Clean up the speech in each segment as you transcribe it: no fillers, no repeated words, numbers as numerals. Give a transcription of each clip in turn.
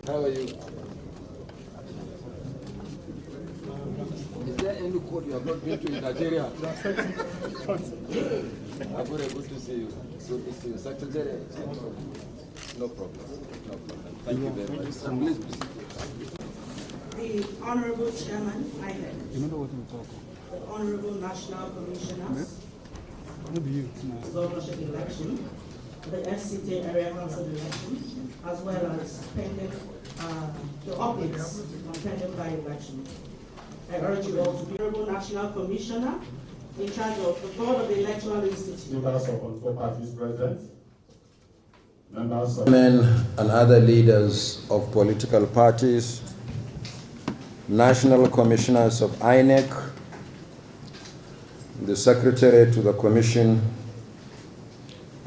How are you? Is there any court you have not been to in Nigeria? Abure, good to see you. Good to see you. Secretary? No problem. No problem. Thank you very much. Please proceed. The Honorable Chairman, INEC, the Honorable National Commissioners, governorship election, the FCT Area Council election, as well as pending the updates on pending by-election. I urge you all to be Honorable National Commissioner in charge of the board of the Electoral Institute. Members of all parties present, members of men and other leaders of political parties, national commissioners of INEC, the secretary to the commission,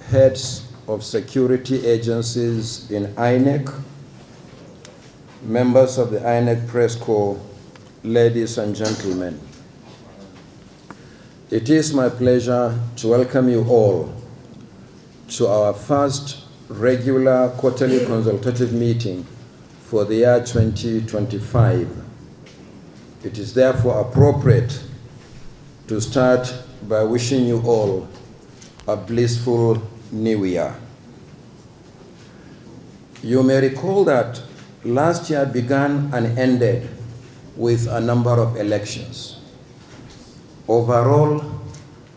heads of security agencies in INEC, members of the INEC press corps, ladies and gentlemen. It is my pleasure to welcome you all to our first regular quarterly consultative meeting for the year 2025. It is therefore appropriate to start by wishing you all a blissful New Year. You may recall that last year began and ended with a number of elections. Overall,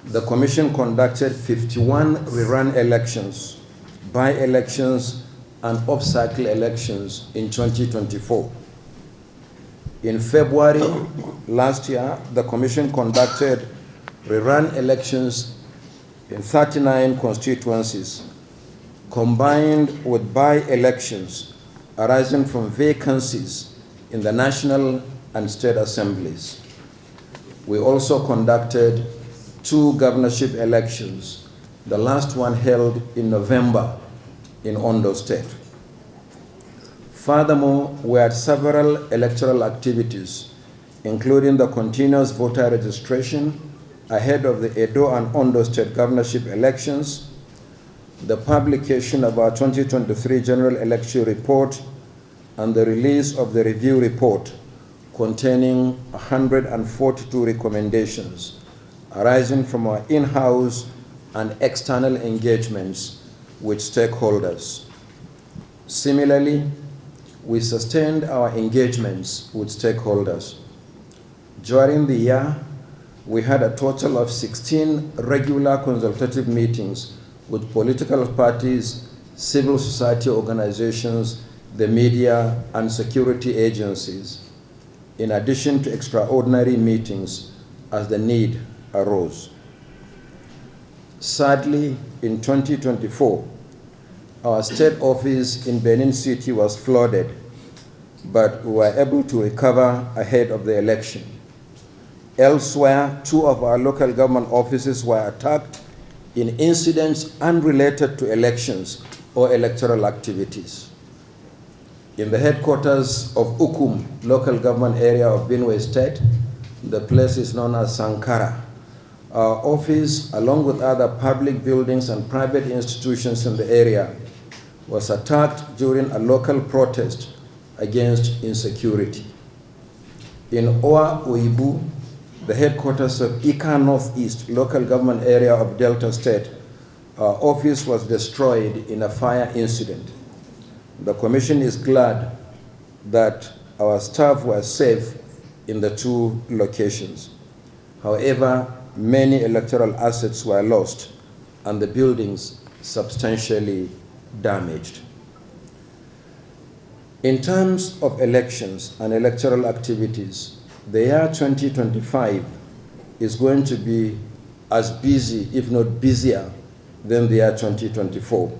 the Commission conducted 51 rerun elections, by-elections, and off-cycle elections in 2024. In February last year, the Commission conducted rerun elections in 39 constituencies, combined with by-elections arising from vacancies in the National and State Assemblies. We also conducted 2 governorship elections, the last one held in November in Ondo State. Furthermore, we had several electoral activities, including the continuous voter registration ahead of the Edo and Ondo State governorship elections, the publication of our 2023 General Election Report, and the release of the review report containing 142 recommendations arising from our in-house and external engagements with stakeholders. Similarly, we sustained our engagements with stakeholders. During the year, we had a total of 16 regular consultative meetings with political parties, civil society organizations, the media, and security agencies, in addition to extraordinary meetings as the need arose. Sadly, in 2024, our state office in Benin City was flooded, but we were able to recover ahead of the election. Elsewhere, 2 of our local government offices were attacked in incidents unrelated to elections or electoral activities. In the headquarters of Ukum, local government area of Benue State, the place is known as Sankara. Our office, along with other public buildings and private institutions in the area, was attacked during a local protest against insecurity. In Owa Oibu, the headquarters of Ika Northeast, local government area of Delta State, our office was destroyed in a fire incident. The Commission is glad that our staff were safe in the 2 locations. However, many electoral assets were lost and the buildings substantially damaged. In terms of elections and electoral activities, the year 2025 is going to be as busy, if not busier, than the year 2024.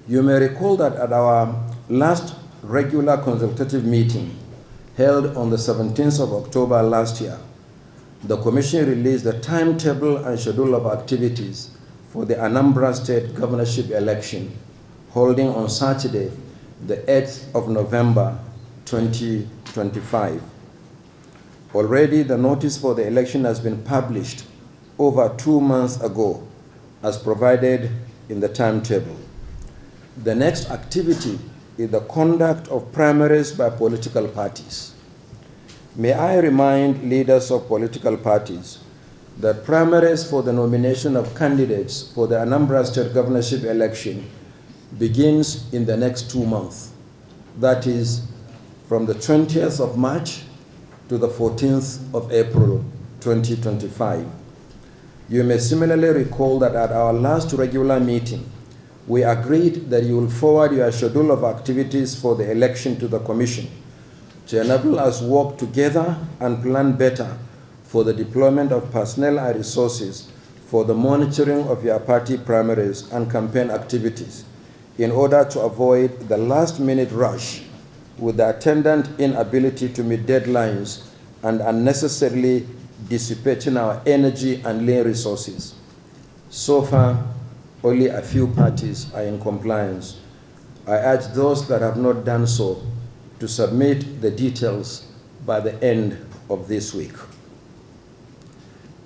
You may recall that at our last regular consultative meeting held on the 17th of October last year, the Commission released the timetable and schedule of activities for the Anambra State governorship election, holding on Saturday, the 8th of November, 2025. Already, the notice for the election has been published over 2 months ago, as provided in the timetable. The next activity is the conduct of primaries by political parties. May I remind leaders of political parties that primaries for the nomination of candidates for the Anambra State governorship election begins in the next 2 months. That is from the 20th of March to the 14th of April 2025. You may similarly recall that at our last regular meeting, we agreed that you will forward your schedule of activities for the election to the Commission to enable us work together and plan better for the deployment of personnel and resources for the monitoring of your party primaries and campaign activities in order to avoid the last-minute rush with the attendant inability to meet deadlines and unnecessarily dissipating our energy and lean resources. So far, only a few parties are in compliance. I urge those that have not done so to submit the details by the end of this week.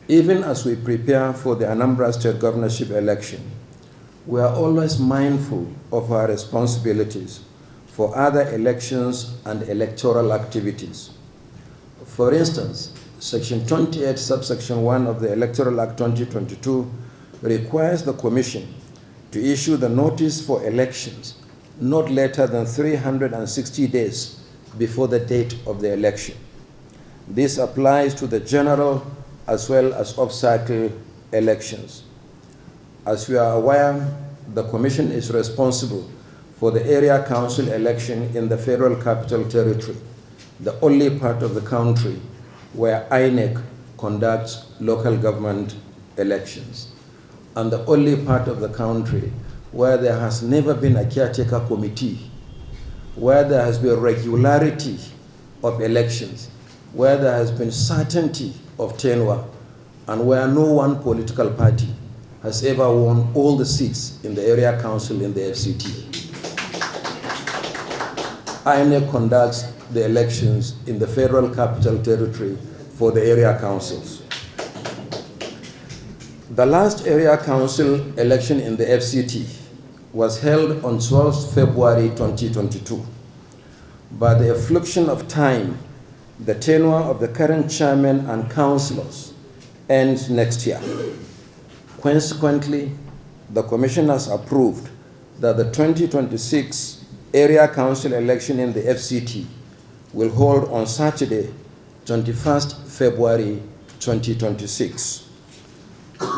Even as we prepare for the Anambra State governorship election, we are always mindful of our responsibilities for other elections and electoral activities. For instance, Section 28, subsection 1 of the Electoral Act 2022 requires the Commission to issue the notice for elections not later than 360 days before the date of the election. This applies to the general as well as off-cycle elections. As we are aware, the Commission is responsible for the Area Council election in the Federal Capital Territory, the only part of the country where INEC conducts local government elections, and the only part of the country where there has never been a caretaker committee, where there has been regularity of elections, where there has been certainty of tenure, and where no one political party has ever won all the seats in the area council in the FCT. INEC conducts the elections in the Federal Capital Territory for the area councils. The last area council election in the FCT was held on 12th February 2022. By the affliction of time, the tenure of the current chairman and councillors ends next year. Consequently, the Commission has approved that the 2026 area council election in the FCT will hold on Saturday, 21st February 2026.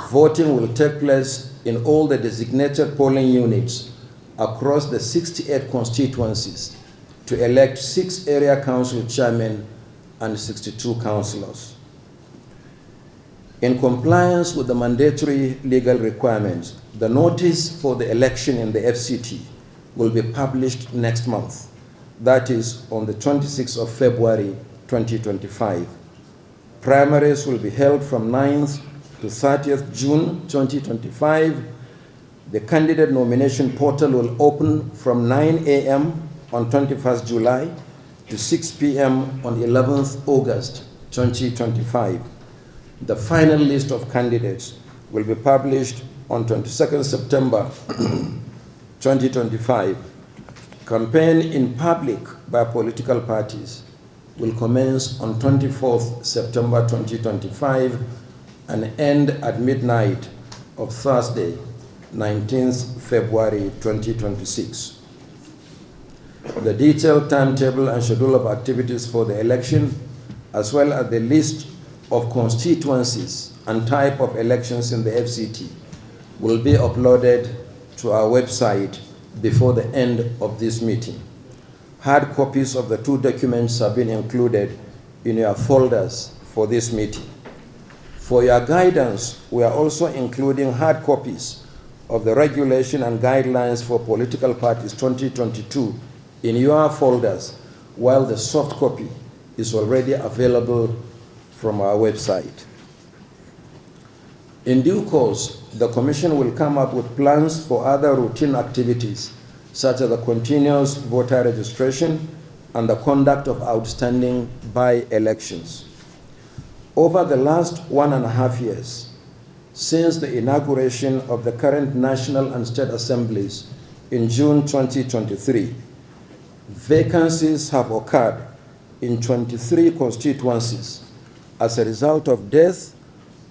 Voting will take place in all the designated polling units across the 68 constituencies to elect 6 area council chairmen and 62 councillors. In compliance with the mandatory legal requirements, the notice for the election in the FCT will be published next month. That is on the 26th of February 2025. Primaries will be held from 9th to 30th June 2025. The candidate nomination portal will open from 9 a.m. on 21st July to 6 p.m. on 11th August 2025. The final list of candidates will be published on 22nd September 2025. Campaign in public by political parties will commence on 24th September 2025 and end at midnight of Thursday, 19th February 2026. The detailed timetable and schedule of activities for the election, as well as the list of constituencies and type of elections in the FCT, will be uploaded to our website before the end of this meeting. Hard copies of the 2 documents have been included in your folders for this meeting. For your guidance, we are also including hard copies of the Regulation and Guidelines for Political Parties 2022 in your folders, while the soft copy is already available from our website. In due course, the Commission will come up with plans for other routine activities, such as the continuous voter registration and the conduct of outstanding by-elections. Over the last 1.5 years, since the inauguration of the current National and State Assemblies in June 2023, Vacancies have occurred in 23 constituencies as a result of death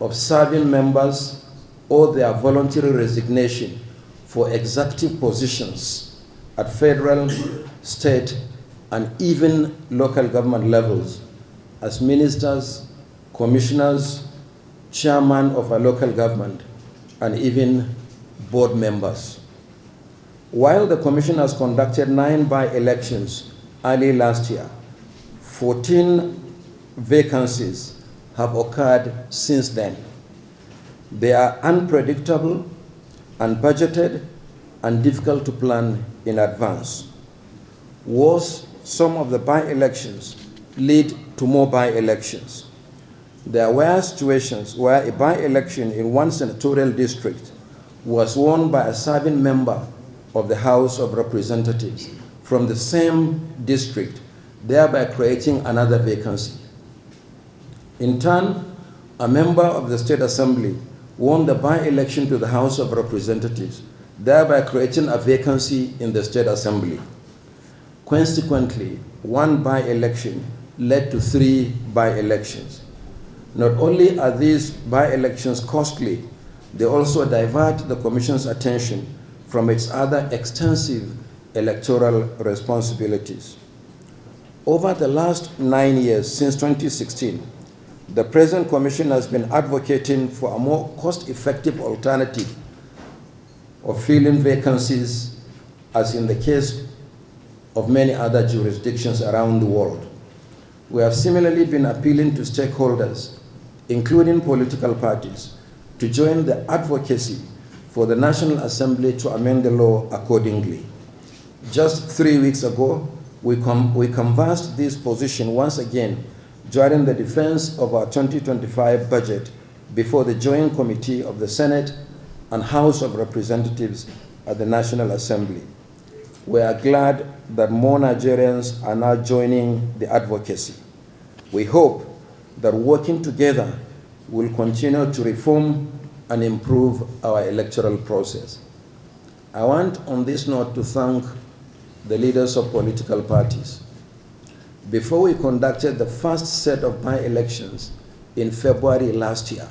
of serving members or their voluntary resignation for executive positions at federal, state, and even local government levels as ministers, commissioners, chairman of a local government, and even board members. While the commission has conducted 9 by-elections early last year, 14 vacancies have occurred since then. They are unpredictable, unbudgeted, and difficult to plan in advance. Worse, some of the by-elections lead to more by-elections. There were situations where a by-election in one senatorial district was won by a serving member of the House of Representatives from the same district, thereby creating another vacancy. In turn, a member of the State Assembly won the by-election to the House of Representatives, thereby creating a vacancy in the State Assembly. Consequently, one by-election led to 3 by-elections. Not only are these by-elections costly, they also divert the Commission's attention from its other extensive electoral responsibilities. Over the last 9 years, since 2016, the present Commission has been advocating for a more cost-effective alternative of filling vacancies, as in the case of many other jurisdictions around the world. We have similarly been appealing to stakeholders, including political parties, to join the advocacy for the National Assembly to amend the law accordingly. Just 3 weeks ago, we canvassed this position once again during the defense of our 2025 budget before the Joint Committee of the Senate and House of Representatives at the National Assembly. We are glad that more Nigerians are now joining the advocacy. We hope that working together will continue to reform and improve our electoral process. I want on this note to thank the leaders of political parties. Before we conducted the first set of by-elections in February last year,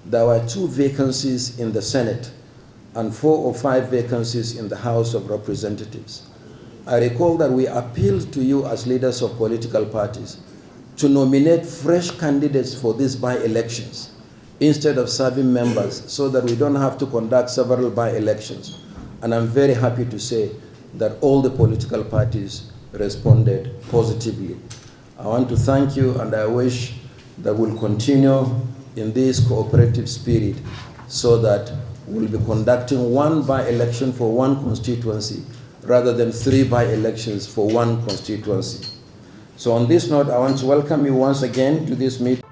there were 2 vacancies in the Senate and 4 or 5 vacancies in the House of Representatives. I recall that we appealed to you as leaders of political parties to nominate fresh candidates for these by-elections instead of serving members, so that we don't have to conduct several by-elections. And I'm very happy to say that all the political parties responded positively. I want to thank you, and I wish that we'll continue in this cooperative spirit so that we'll be conducting 1 by-election for 1 constituency rather than 3 by-elections for 1 constituency. So on this note, I want to welcome you once again to this meeting.